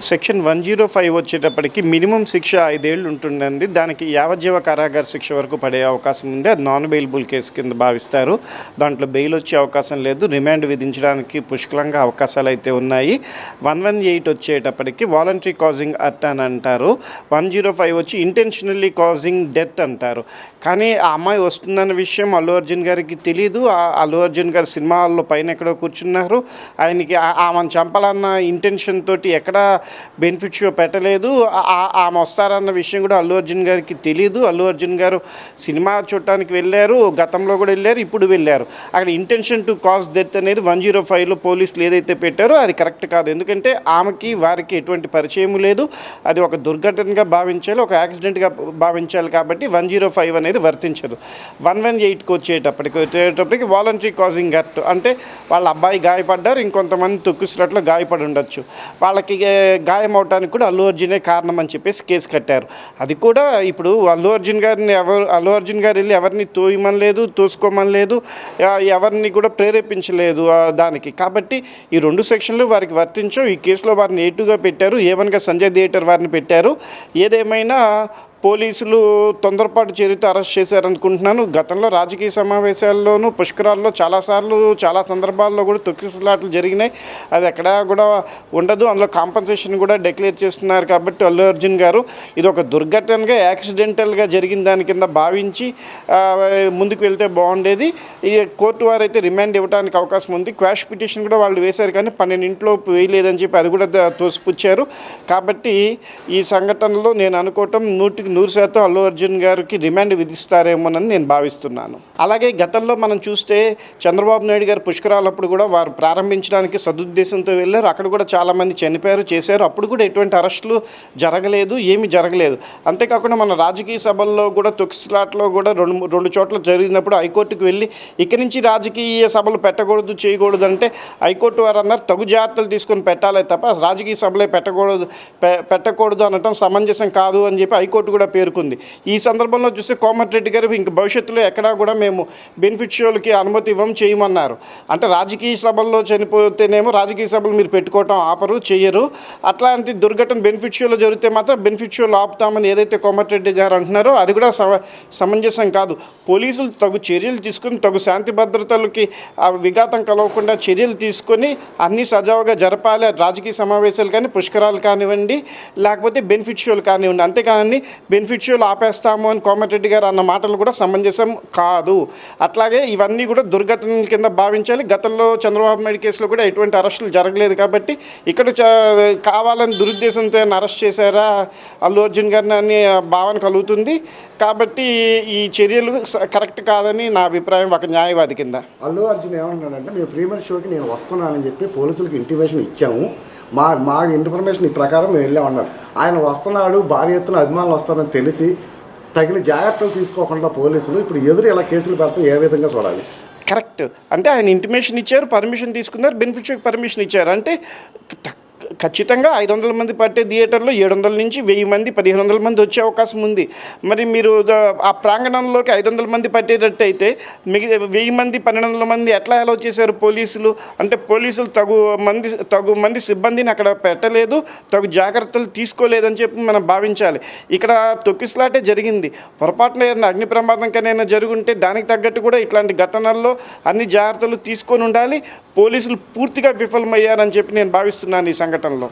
Section 105 వచ్చేటప్పటికి minimum శిక్ష 5 ఏళ్ళు ఉంటుందండి. దానికి యావజ్జీవ కారాగార శిక్ష వరకు పడే అవకాశం ఉంది. అది నాన్ బెయిలబుల్ కేసు కింద భావిస్తారు. దాంట్లో బెయిల్ వచ్చే అవకాశం లేదు. రిమాండ్ విధించడానికి పుష్కలంగా అవకాశాలైతే ఉన్నాయి. 118 వచ్చేటప్పటికి వాలంటరీ కాజింగ్ అర్ట్ అని అంటారు. 105 వచ్చి ఇంటెన్షనల్లీ కాజింగ్ డెత్ అంటారు. కానీ ఆ అమ్మాయి వస్తుందన్న విషయం అల్లు అర్జున్ గారికి తెలీదు. అల్లు అర్జున్ గారు సినిమా హాల్లో పైన ఎక్కడో కూర్చున్నారు. ఆయనకి ఆమెను చంపాలన్న ఇంటెన్షన్ తోటి ఎక్కడా బెనిఫిట్ షో పెట్టలేదు. ఆమె వస్తారన్న విషయం కూడా అల్లు అర్జున్ గారికి తెలియదు. అల్లు అర్జున్ గారు సినిమా చూడటానికి వెళ్ళారు, గతంలో కూడా వెళ్ళారు, ఇప్పుడు వెళ్ళారు. అక్కడ ఇంటెన్షన్ టు కాజ్ డెత్ అనేది 105లో పోలీసులు ఏదైతే పెట్టారో అది కరెక్ట్ కాదు. ఎందుకంటే ఆమెకి వారికి ఎటువంటి పరిచయం లేదు. అది ఒక దుర్ఘటనగా భావించాలి, ఒక యాక్సిడెంట్గా భావించాలి. కాబట్టి 105 అనేది వర్తించదు. 118కి వచ్చేటప్పటికి వాలంటరీ కాజింగ్ యాక్ట్ అంటే వాళ్ళ అబ్బాయి గాయపడ్డారు, ఇంకొంతమంది తొక్కిసినట్లు గాయపడి ఉండొచ్చు. వాళ్ళకి గాయం అవడానికి కూడా అల్లు అర్జునే కారణం అని చెప్పేసి కేసు కట్టారు. అది కూడా ఇప్పుడు అల్లు అర్జున్ గారు వెళ్ళి ఎవరిని తోయమనలేదు, తోసుకోమనలేదు, ఎవరిని కూడా ప్రేరేపించలేదు దానికి. కాబట్టి ఈ 2 సెక్షన్లు వారికి వర్తించవు. ఈ కేసులో వారిని ఏటుగా పెట్టారు, ఏవన్గా సంజయ్ థియేటర్ వారిని పెట్టారు. ఏదేమైనా పోలీసులు తొందరపాటు చర్యతో అరెస్ట్ చేశారనుకుంటున్నాను. గతంలో రాజకీయ సమావేశాల్లోనూ పుష్కరాల్లో చాలాసార్లు చాలా సందర్భాల్లో కూడా తొక్కిసలాట్లు జరిగినాయి. అది ఎక్కడా కూడా ఉండదు. అందులో కాంపన్సేషన్ కూడా డిక్లేర్ చేస్తున్నారు. కాబట్టి అల్లు అర్జున్ గారు ఇది ఒక దుర్ఘటనగా యాక్సిడెంటల్గా జరిగిన దాని కింద భావించి ముందుకు వెళ్తే బాగుండేది. ఈ కోర్టు వారైతే రిమాండ్ ఇవ్వడానికి అవకాశం ఉంది. క్వాష్ పిటిషన్ కూడా వాళ్ళు వేశారు, కానీ 12 వేయలేదని చెప్పి అది కూడా తోసిపుచ్చారు. కాబట్టి ఈ సంఘటనలో నేను అనుకోవటం 100% అల్లు అర్జున్ గారికి రిమాండ్ విధిస్తారేమోనని నేను భావిస్తున్నాను. అలాగే గతంలో మనం చూస్తే చంద్రబాబు నాయుడు గారు పుష్కరాలప్పుడు కూడా వారు ప్రారంభించడానికి సదుద్దేశంతో వెళ్ళారు. అక్కడ కూడా చాలామంది చనిపోయారు, చేశారు. అప్పుడు కూడా ఎటువంటి అరెస్టులు జరగలేదు, ఏమీ జరగలేదు. అంతేకాకుండా మన రాజకీయ సభల్లో కూడా తొక్కిసలాట్లో కూడా రెండు చోట్ల జరిగినప్పుడు హైకోర్టుకు వెళ్ళి ఇక్కడి నుంచి రాజకీయ సభలు పెట్టకూడదు, చేయకూడదు అంటే హైకోర్టు వారందరూ తగు జాగ్రత్తలు తీసుకొని పెట్టాలి తప్ప రాజకీయ సభలే పెట్టకూడదు అనటం సమంజసం కాదు అని చెప్పి హైకోర్టు కూడా పేర్కొంది. ఈ సందర్భంలో చూస్తే కోమటిరెడ్డి గారు ఇంక భవిష్యత్తులో ఎక్కడా కూడా మేము బెనిఫిట్ షోలకి అనుమతి చేయమన్నారు. అంటే రాజకీయ సభల్లో చనిపోతేనేమో రాజకీయ సభలు మీరు పెట్టుకోవటం ఆపరు, చేయరు. అట్లాంటి దుర్ఘటన బెనిఫిట్ షోలో జరిగితే మాత్రం బెనిఫిట్ షోలు ఆపుతామని ఏదైతే కోమటిరెడ్డి గారు అంటున్నారో అది కూడా సమంజసం కాదు. పోలీసులు తగు చర్యలు తీసుకుని తగు శాంతి భద్రతలకి విఘాతం కలవకుండా చర్యలు తీసుకొని అన్నీ సజావుగా జరపాలి. రాజకీయ సమావేశాలు కానీ, పుష్కరాలు కానివ్వండి, లేకపోతే బెనిఫిట్ షోలు కానివ్వండి. అంతేకాని బెనిఫిట్ షోలు ఆపేస్తాము అని కోమటిరెడ్డి గారు అన్న మాటలు కూడా సమంజసం కాదు. అట్లాగే ఇవన్నీ కూడా దుర్ఘటనల కింద భావించాలి. గతంలో చంద్రబాబు నాయుడు కేసులో కూడా ఎటువంటి అరెస్టులు జరగలేదు. కాబట్టి ఇక్కడ కావాలని దురుద్దేశంతో అరెస్ట్ చేశారా అల్లు అర్జున్ గారిని అని భావన కలుగుతుంది. కాబట్టి ఈ చర్యలు కరెక్ట్ కాదని నా అభిప్రాయం ఒక న్యాయవాది కింద. అల్లు అర్జున్ ఏమన్నాడంటే మేము ప్రీమియర్ షోకి నేను వస్తున్నానని చెప్పి పోలీసులకు ఇంటిమేషన్ ఇచ్చాము, మా ఇన్ఫర్మేషన్ ఈ ప్రకారం మేము వెళ్ళామన్నారు. ఆయన వస్తున్నాడు, భారీ ఎత్తున అభిమానులు వస్తారని తెలిసి తగిన జాగ్రత్తలు తీసుకోకుండా పోలీసులు ఇప్పుడు ఎదురు ఇలా కేసులు పెడితే ఏ విధంగా చూడాలి? కరెక్ట్. అంటే ఆయన ఇంటిమేషన్ ఇచ్చారు, పర్మిషన్ తీసుకున్నారు, బెనిఫిట్ షోకి పర్మిషన్ ఇచ్చారు. అంటే ఖచ్చితంగా 500 మంది పట్టే థియేటర్లో 700 నుంచి 1000 మంది 1500 మంది వచ్చే అవకాశం ఉంది. మరి మీరు ఆ ప్రాంగణంలోకి 500 మంది పట్టేటట్టయితే మిగతా 1000 మంది 1200 మంది ఎట్లా అలౌ చేశారు పోలీసులు? అంటే పోలీసులు తగు మంది సిబ్బందిని అక్కడ పెట్టలేదు, తగు జాగ్రత్తలు తీసుకోలేదని చెప్పి మనం భావించాలి. ఇక్కడ తొక్కిసలాటే జరిగింది. పొరపాటున ఏదైనా అగ్ని ప్రమాదం కనైనా జరుగుంటే దానికి తగ్గట్టు కూడా ఇట్లాంటి ఘటనల్లో అన్ని జాగ్రత్తలు తీసుకొని ఉండాలి. పోలీసులు పూర్తిగా విఫలమయ్యారని చెప్పి నేను భావిస్తున్నాను ఈ సంఘటనలో.